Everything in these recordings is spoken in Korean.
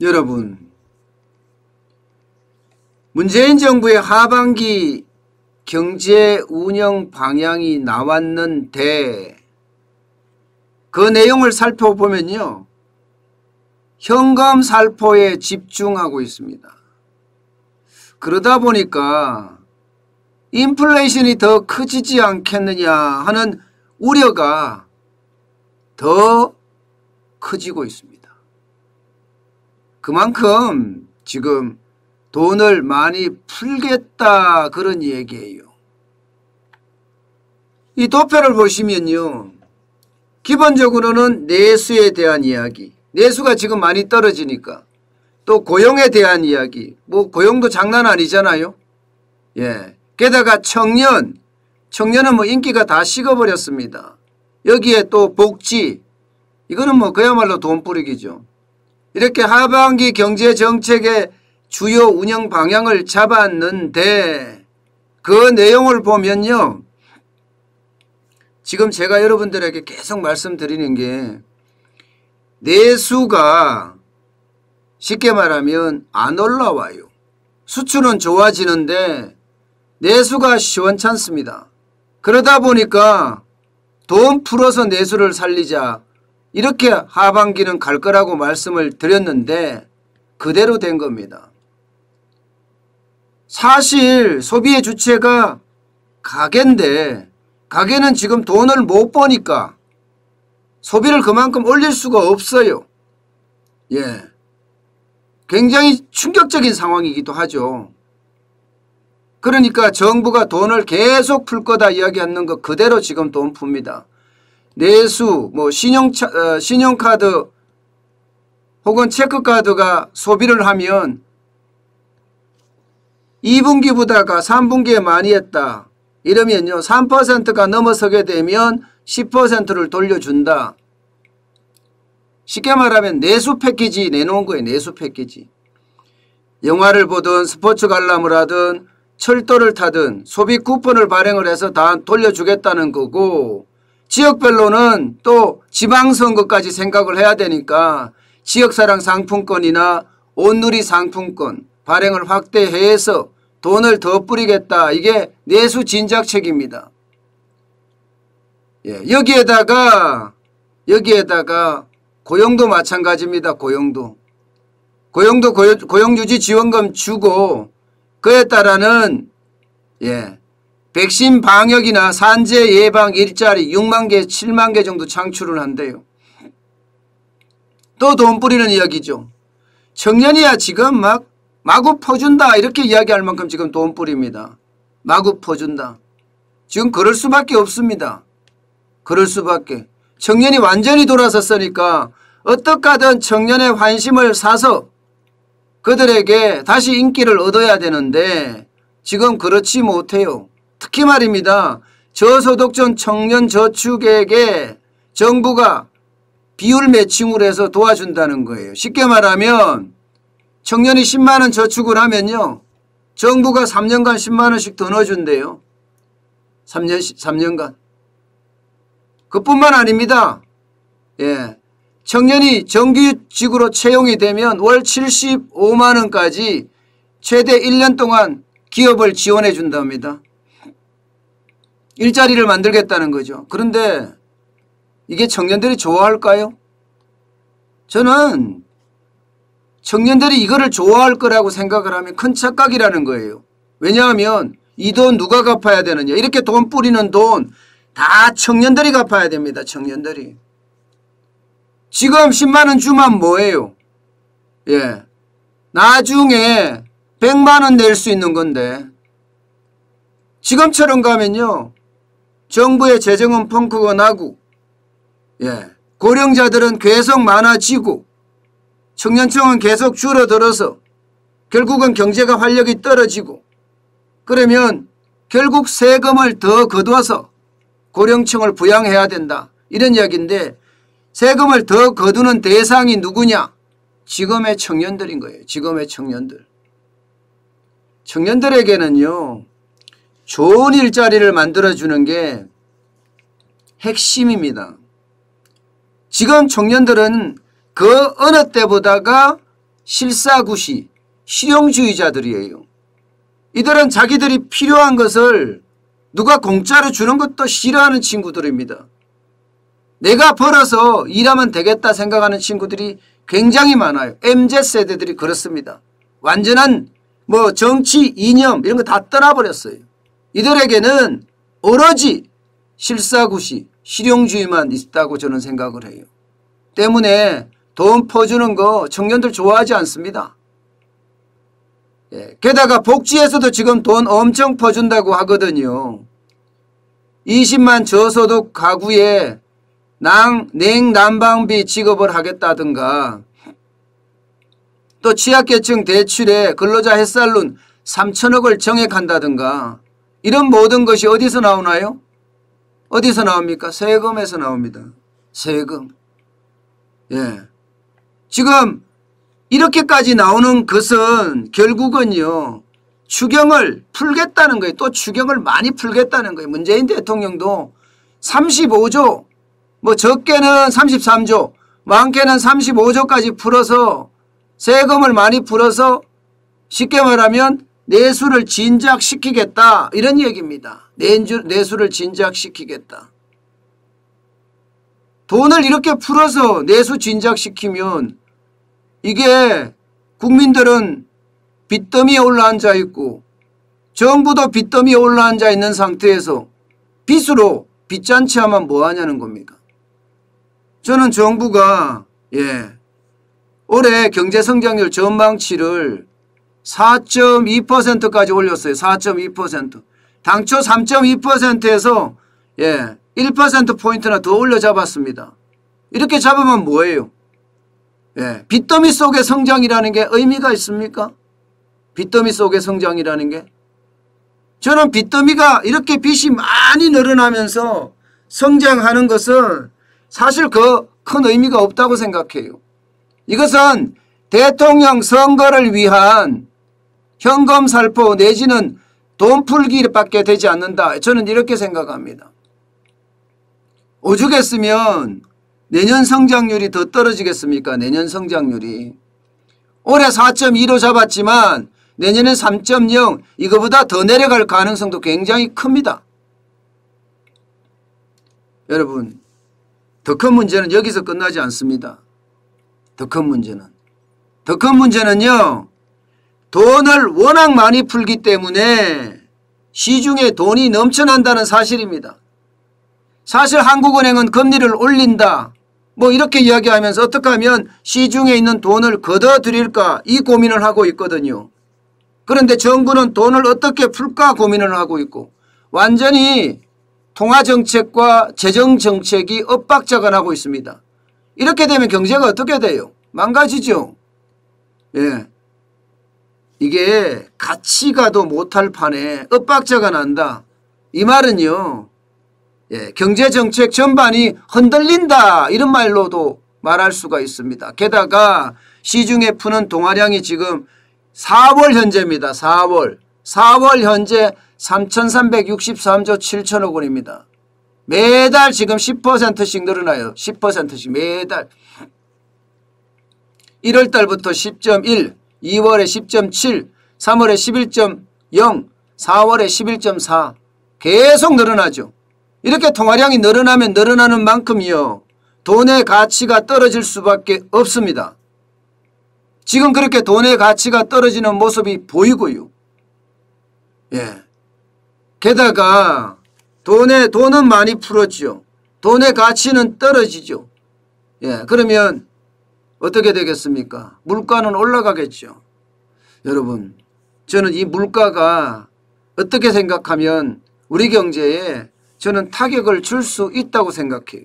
여러분, 문재인 정부의 하반기 경제 운영 방향이 나왔는데 그 내용을 살펴보면요, 현금 살포에 집중하고 있습니다. 그러다 보니까 인플레이션이 더 커지지 않겠느냐 하는 우려가 더 커지고 있습니다. 그만큼 지금 돈을 많이 풀겠다 그런 얘기예요. 이 도표를 보시면요, 기본적으로는 내수에 대한 이야기, 내수가 지금 많이 떨어지니까, 또 고용에 대한 이야기, 뭐 고용도 장난 아니잖아요. 예. 게다가 청년은 뭐 인기가 다 식어버렸습니다. 여기에 또 복지, 이거는 뭐 그야말로 돈뿌리기죠. 이렇게 하반기 경제정책의 주요 운영 방향을 잡았는데 그 내용을 보면요, 지금 제가 여러분들에게 계속 말씀드리는 게 내수가 쉽게 말하면 안 올라와요. 수출은 좋아지는데 내수가 시원찮습니다. 그러다 보니까 돈 풀어서 내수를 살리자, 이렇게 하반기는 갈 거라고 말씀을 드렸는데 그대로 된 겁니다. 사실 소비의 주체가 가게인데 가게는 지금 돈을 못 버니까 소비를 그만큼 올릴 수가 없어요. 예, 굉장히 충격적인 상황이기도 하죠. 그러니까 정부가 돈을 계속 풀 거다 이야기하는 거 그대로 지금 돈 풉니다. 내수, 뭐 신용카드 혹은 체크카드가 소비를 하면 2분기보다가 3분기에 많이 했다 이러면요, 3%가 넘어서게 되면 10%를 돌려준다. 쉽게 말하면 내수 패키지 내놓은 거예요. 내수 패키지. 영화를 보든 스포츠 관람을 하든 철도를 타든 소비 쿠폰을 발행을 해서 다 돌려주겠다는 거고, 지역별로는 또 지방선거까지 생각을 해야 되니까 지역사랑 상품권이나 온누리 상품권 발행을 확대해서 돈을 더 뿌리겠다. 이게 내수 진작책입니다. 예, 여기에다가 고용도 마찬가지입니다. 고용도 고용유지지원금 주고 그에 따라는 백신 방역이나 산재 예방 일자리 6만 개 7만 개 정도 창출을 한대요. 또 돈 뿌리는 이야기죠. 청년이야 지금 막 마구 퍼준다 이렇게 이야기할 만큼 지금 돈 뿌립니다. 마구 퍼준다. 지금 그럴 수밖에 없습니다. 그럴 수밖에. 청년이 완전히 돌아섰으니까 어떻게 하든 청년의 환심을 사서 그들에게 다시 인기를 얻어야 되는데 지금 그렇지 못해요. 특히 말입니다, 저소득층 청년 저축액에 정부가 비율 매칭을 해서 도와준다는 거예요. 쉽게 말하면 청년이 10만원 저축을 하면요, 정부가 3년간 10만원씩 더 넣어준대요. 3년간. 그뿐만 아닙니다. 예, 청년이 정규직으로 채용이 되면 월 75만원까지 최대 1년 동안 기업을 지원해 준답니다. 일자리를 만들겠다는 거죠. 그런데 이게 청년들이 좋아할까요? 저는 청년들이 이거를 좋아할 거라고 생각을 하면 큰 착각이라는 거예요. 왜냐하면 이 돈 누가 갚아야 되느냐. 이렇게 돈 뿌리는 돈 다 청년들이 갚아야 됩니다. 청년들이. 지금 10만원 주면 뭐예요? 예, 나중에 100만원 낼 수 있는 건데 지금처럼 가면요, 정부의 재정은 펑크가 나고, 고령자들은 계속 많아지고 청년층은 계속 줄어들어서 결국은 경제가 활력이 떨어지고, 그러면 결국 세금을 더 거둬서 고령층을 부양해야 된다 이런 이야기인데, 세금을 더 거두는 대상이 누구냐? 지금의 청년들인 거예요. 지금의 청년들. 청년들에게는요, 좋은 일자리를 만들어주는 게 핵심입니다. 지금 청년들은 그 어느 때보다가 실사구시, 실용주의자들이에요. 이들은 자기들이 필요한 것을 누가 공짜로 주는 것도 싫어하는 친구들입니다. 내가 벌어서 일하면 되겠다 생각하는 친구들이 굉장히 많아요. MZ세대들이 그렇습니다. 완전한 정치 이념 이런 거 다 떠나버렸어요. 이들에게는 오로지 실사구시, 실용주의만 있다고 저는 생각을 해요. 때문에 돈 퍼주는 거 청년들 좋아하지 않습니다. 게다가 복지에서도 지금 돈 엄청 퍼준다고 하거든요. 20만 저소득 가구에 냉난방비 지급을 하겠다든가, 또 취약계층 대출에 근로자 햇살룬 3천억을 정액한다든가, 이런 모든 것이 어디서 나오나요? 어디서 나옵니까? 세금에서 나옵니다. 세금. 지금 이렇게까지 나오는 것은 결국은요, 추경을 풀겠다는 거예요. 또 추경을 많이 풀겠다는 거예요. 문재인 대통령도 35조, 적게는 33조, 많게는 35조까지 풀어서 세금을 많이 풀어서 쉽게 말하면 내수를 진작시키겠다, 이런 얘기입니다. 내수를 진작시키겠다. 돈을 이렇게 풀어서 내수 진작시키면 이게 국민들은 빚더미에 올라앉아 있고 정부도 빚더미에 올라앉아 있는 상태에서 빚으로 빚잔치 하면 뭐하냐는 겁니까? 저는 정부가 올해 경제성장률 전망치를 4.2%까지 올렸어요. 4.2%. 당초 3.2%에서 1%포인트나 더 올려 잡았습니다. 이렇게 잡으면 뭐예요? 빚더미 속의 성장이라는 게 의미가 있습니까? 빚더미 속의 성장이라는 게. 저는 빚더미가 이렇게 빚이 많이 늘어나면서 성장하는 것은 사실 큰 의미가 없다고 생각해요. 이것은 대통령 선거를 위한 현금 살포 내지는 돈 풀기밖에 되지 않는다. 저는 이렇게 생각합니다. 오죽했으면 내년 성장률이 더 떨어지겠습니까? 내년 성장률이. 올해 4.2로 잡았지만 내년에 3.0, 이거보다 더 내려갈 가능성도 굉장히 큽니다. 여러분, 더 큰 문제는 여기서 끝나지 않습니다. 더 큰 문제는요, 돈을 워낙 많이 풀기 때문에 시중에 돈이 넘쳐난다는 사실입니다. 사실 한국은행은 금리를 올린다, 이렇게 이야기하면서 어떻게 하면 시중에 있는 돈을 걷어들일까, 이 고민을 하고 있거든요. 그런데 정부는 돈을 어떻게 풀까 고민을 하고 있고, 완전히 통화정책과 재정정책이 엇박자가 나고 있습니다. 이렇게 되면 경제가 어떻게 돼요? 망가지죠. 이게 같이 가도 못할 판에 엇박자가 난다. 이 말은요, 경제정책 전반이 흔들린다, 이런 말로도 말할 수가 있습니다. 게다가 시중에 푸는 동화량이 지금 4월 현재입니다. 4월 현재 3,363조 7천억 원입니다. 매달 지금 10%씩 늘어나요. 10%씩 매달. 1월달부터 10.1, 2월에 10.7, 3월에 11.0, 4월에 11.4 계속 늘어나죠. 이렇게 통화량이 늘어나면 늘어나는 만큼이요, 돈의 가치가 떨어질 수밖에 없습니다. 지금 그렇게 돈의 가치가 떨어지는 모습이 보이고요. 게다가 돈은 많이 풀었죠. 돈의 가치는 떨어지죠. 그러면 어떻게 되겠습니까? 물가는 올라가겠죠. 여러분, 저는 이 물가가 어떻게 생각하면 우리 경제에 저는 타격을 줄 수 있다고 생각해요.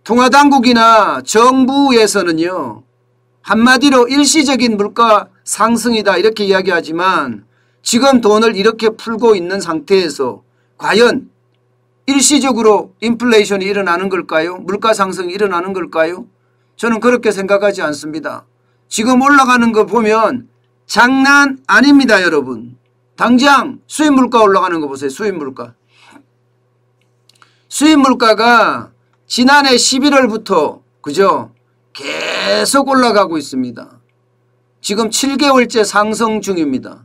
통화당국이나 정부에서는요, 한마디로 일시적인 물가 상승이다 이렇게 이야기하지만 지금 돈을 이렇게 풀고 있는 상태에서 과연 일시적으로 인플레이션이 일어나는 걸까요? 물가 상승이 일어나는 걸까요? 저는 그렇게 생각하지 않습니다. 지금 올라가는 거 보면 장난 아닙니다, 여러분. 당장 수입 물가 올라가는 거 보세요. 수입 물가. 수입 물가가 지난해 11월부터 그죠? 계속 올라가고 있습니다. 지금 7개월째 상승 중입니다.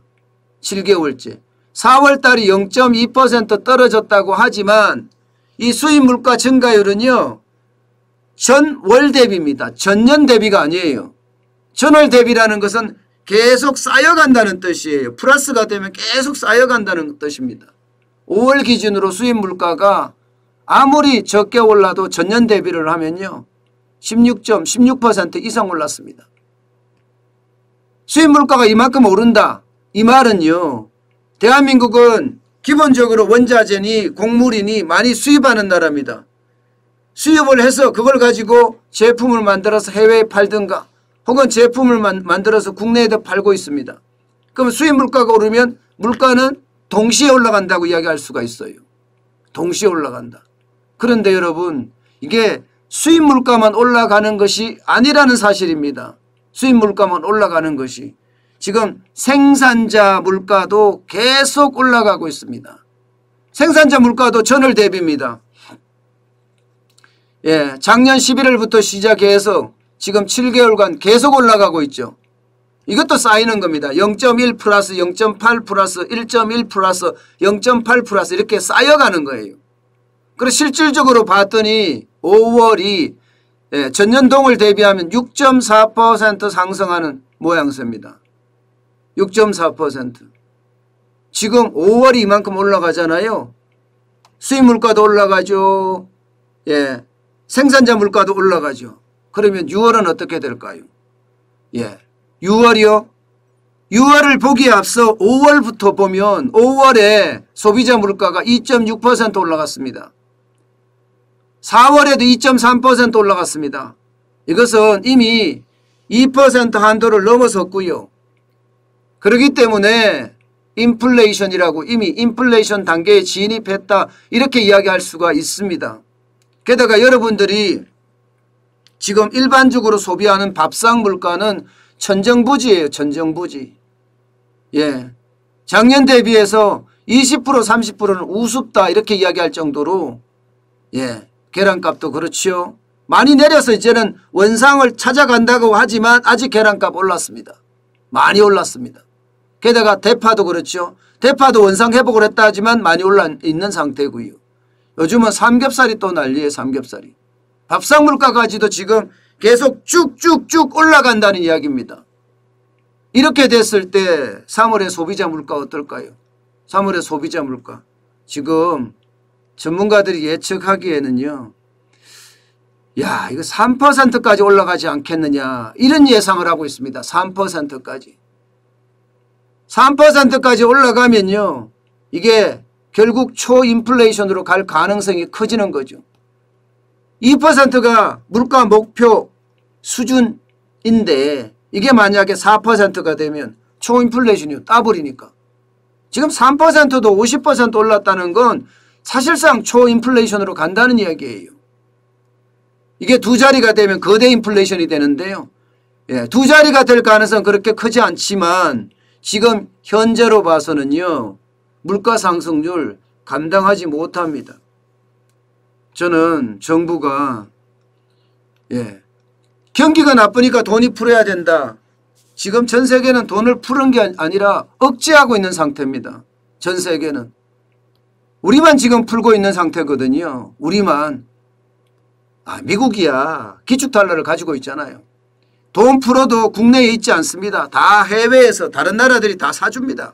7개월째. 4월 달이 0.2% 떨어졌다고 하지만 이 수입 물가 증가율은요. 전월 대비입니다. 전년 대비가 아니에요. 전월 대비라는 것은 계속 쌓여간다는 뜻이에요. 플러스가 되면 계속 쌓여간다는 뜻입니다. 5월 기준으로 수입 물가가 아무리 적게 올라도 전년 대비를 하면요. 16% 이상 올랐습니다. 수입 물가가 이만큼 오른다. 이 말은요. 대한민국은 기본적으로 원자재니 곡물이니 많이 수입하는 나라입니다. 수입을 해서 그걸 가지고 제품을 만들어서 해외에 팔든가 혹은 제품을 만들어서 국내에도 팔고 있습니다. 그럼 수입 물가가 오르면 물가는 동시에 올라간다고 이야기할 수가 있어요. 동시에 올라간다. 그런데 여러분 이게 수입 물가만 올라가는 것이 아니라는 사실입니다. 수입 물가만 올라가는 것이. 지금 생산자 물가도 계속 올라가고 있습니다. 생산자 물가도 전월 대비입니다. 예, 작년 11월부터 시작해서 지금 7개월간 계속 올라가고 있죠. 이것도 쌓이는 겁니다. 0.1 플러스 0.8 플러스 1.1 플러스 0.8 플러스 이렇게 쌓여가는 거예요. 그래서 실질적으로 봤더니 5월이 전년 동을 대비하면 6.4% 상승하는 모양새입니다. 6.4%. 지금 5월이 이만큼 올라가잖아요. 수입 물가도 올라가죠. 예, 생산자 물가도 올라가죠. 그러면 6월은 어떻게 될까요? 예, 6월이요. 6월을 보기에 앞서 5월부터 보면 5월에 소비자 물가가 2.6% 올라갔습니다. 4월에도 2.3% 올라갔습니다. 이것은 이미 2% 한도를 넘어섰고요. 그렇기 때문에 인플레이션이라고 이미 인플레이션 단계에 진입했다 이렇게 이야기할 수가 있습니다. 게다가 여러분들이 지금 일반적으로 소비하는 밥상 물가는 천정부지예요. 천정부지. 예, 작년 대비해서 20% 30%는 우습다 이렇게 이야기할 정도로 예, 계란값도 그렇지요. 많이 내려서 이제는 원상을 찾아간다고 하지만 아직 계란값 올랐습니다. 많이 올랐습니다. 게다가 대파도 그렇죠. 대파도 원상 회복을 했다 하지만 많이 올라 있는 상태고요. 요즘은 삼겹살이 또 난리예요. 삼겹살이. 밥상 물가까지도 지금 계속 쭉쭉쭉 올라간다는 이야기입니다. 이렇게 됐을 때 3월의 소비자 물가 어떨까요? 3월의 소비자 물가. 지금 전문가들이 예측하기에는요. 야, 이거 3%까지 올라가지 않겠느냐. 이런 예상을 하고 있습니다. 3%까지. 3%까지 올라가면요. 이게 결국 초인플레이션으로 갈 가능성이 커지는 거죠. 2%가 물가 목표 수준인데 이게 만약에 4%가 되면 초인플레이션이 더블이니까. 지금 3%도 50% 올랐다는 건 사실상 초인플레이션으로 간다는 이야기예요. 이게 두 자리가 되면 거대 인플레이션이 되는데요. 예, 두 자리가 될 가능성은 그렇게 크지 않지만 지금 현재로 봐서는요. 물가 상승률 감당하지 못합니다. 저는 정부가 예, 경기가 나쁘니까 돈이 풀어야 된다. 지금 전 세계는 돈을 푸는 게 아니라 억제하고 있는 상태입니다. 전 세계는. 우리만 지금 풀고 있는 상태거든요. 우리만. 미국이야. 기축달러를 가지고 있잖아요. 돈 풀어도 국내에 있지 않습니다. 다 해외에서 다른 나라들이 다 사줍니다.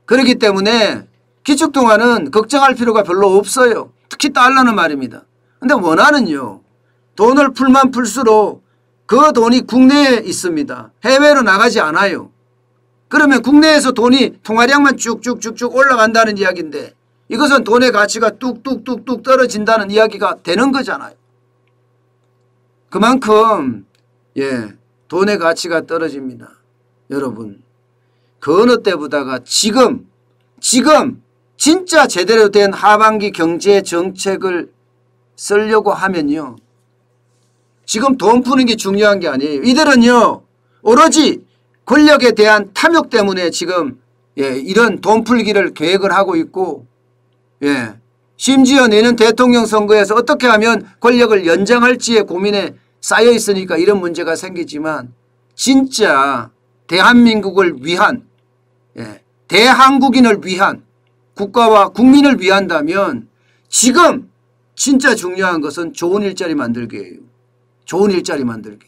그렇기 때문에 기축통화는 걱정할 필요가 별로 없어요. 특히 달러는 말입니다. 근데 원화는요. 돈을 풀면 풀수록 그 돈이 국내에 있습니다. 해외로 나가지 않아요. 그러면 국내에서 돈이 통화량만 쭉쭉쭉쭉 올라간다는 이야기인데 이것은 돈의 가치가 뚝뚝뚝뚝 떨어진다는 이야기가 되는 거잖아요. 그만큼 예, 돈의 가치가 떨어집니다. 여러분 그 어느 때보다가 지금 진짜 제대로 된 하반기 경제 정책을 쓰려고 하면요. 지금 돈 푸는 게 중요한 게 아니에요. 이들은요 오로지 권력에 대한 탐욕 때문에 지금 이런 돈 풀기를 계획을 하고 있고 심지어 내년 대통령 선거에서 어떻게 하면 권력을 연장할지의 고민에 쌓여 있으니까 이런 문제가 생기지만 진짜 대한민국을 위한 대한국인을 위한 국가와 국민을 위한다면 지금 진짜 중요한 것은 좋은 일자리 만들기예요. 좋은 일자리 만들기.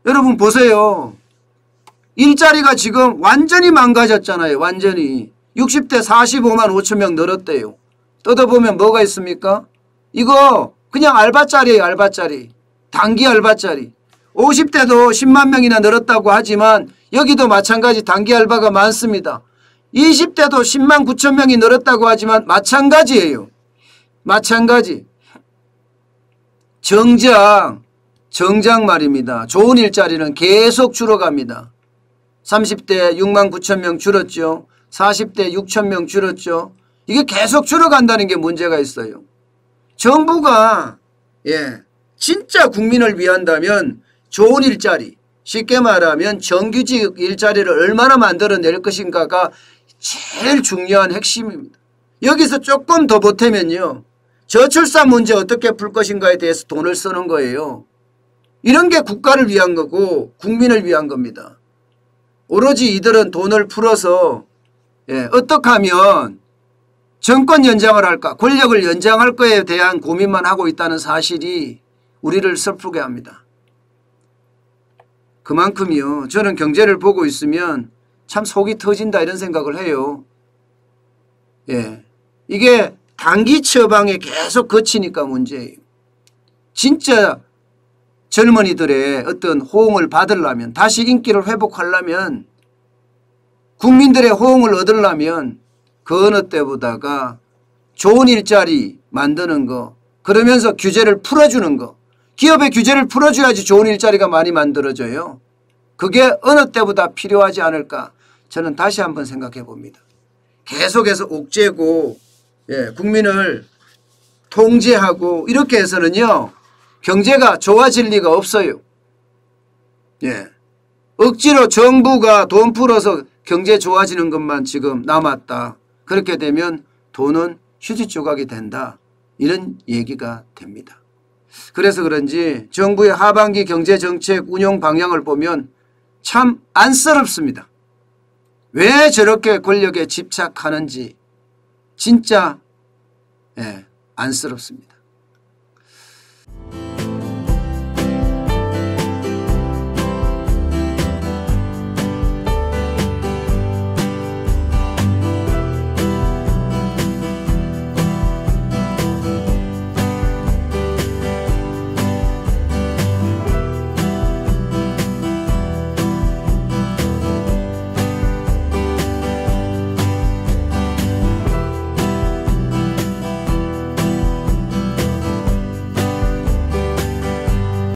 여러분 보세요. 일자리가 지금 완전히 망가졌잖아요. 완전히. 60대 45만 5천 명 늘었대요. 뜯어보면 뭐가 있습니까? 이거 그냥 알바짜리예요. 알바짜리. 단기 알바짜리. 50대도 10만 명이나 늘었다고 하지만 여기도 마찬가지 단기 알바가 많습니다. 20대도 10만 9천 명이 늘었다고 하지만 마찬가지예요. 마찬가지. 정작 말입니다. 좋은 일자리는 계속 줄어갑니다. 30대 6만 9천 명 줄었죠. 40대 6천 명 줄었죠. 이게 계속 줄어간다는 게 문제가 있어요. 정부가 진짜 국민을 위한다면 좋은 일자리, 쉽게 말하면 정규직 일자리를 얼마나 만들어낼 것인가가 제일 중요한 핵심입니다. 여기서 조금 더 보태면요. 저출산 문제 어떻게 풀 것인가에 대해서 돈을 쓰는 거예요. 이런 게 국가를 위한 거고 국민을 위한 겁니다. 오로지 이들은 돈을 풀어서 어떻게 하면 정권 연장을 할까, 권력을 연장할 거에 대한 고민만 하고 있다는 사실이 우리를 슬프게 합니다. 그만큼이요. 저는 경제를 보고 있으면 참 속이 터진다 이런 생각을 해요. 이게 단기 처방에 계속 거치니까 문제예요. 진짜 젊은이들의 어떤 호응을 받으려면, 다시 인기를 회복하려면, 국민들의 호응을 얻으려면 그 어느 때보다가 좋은 일자리 만드는 거, 그러면서 규제를 풀어주는 거, 기업의 규제를 풀어줘야지 좋은 일자리가 많이 만들어져요. 그게 어느 때보다 필요하지 않을까 저는 다시 한번 생각해 봅니다. 계속해서 옥죄고 국민을 통제하고 이렇게 해서는요 경제가 좋아질 리가 없어요. 억지로 정부가 돈 풀어서 경제 좋아지는 것만 지금 남았다. 그렇게 되면 돈은 휴지 조각이 된다. 이런 얘기가 됩니다. 그래서 그런지 정부의 하반기 경제정책 운용 방향을 보면 참 안쓰럽습니다. 왜 저렇게 권력에 집착하는지 진짜 안쓰럽습니다.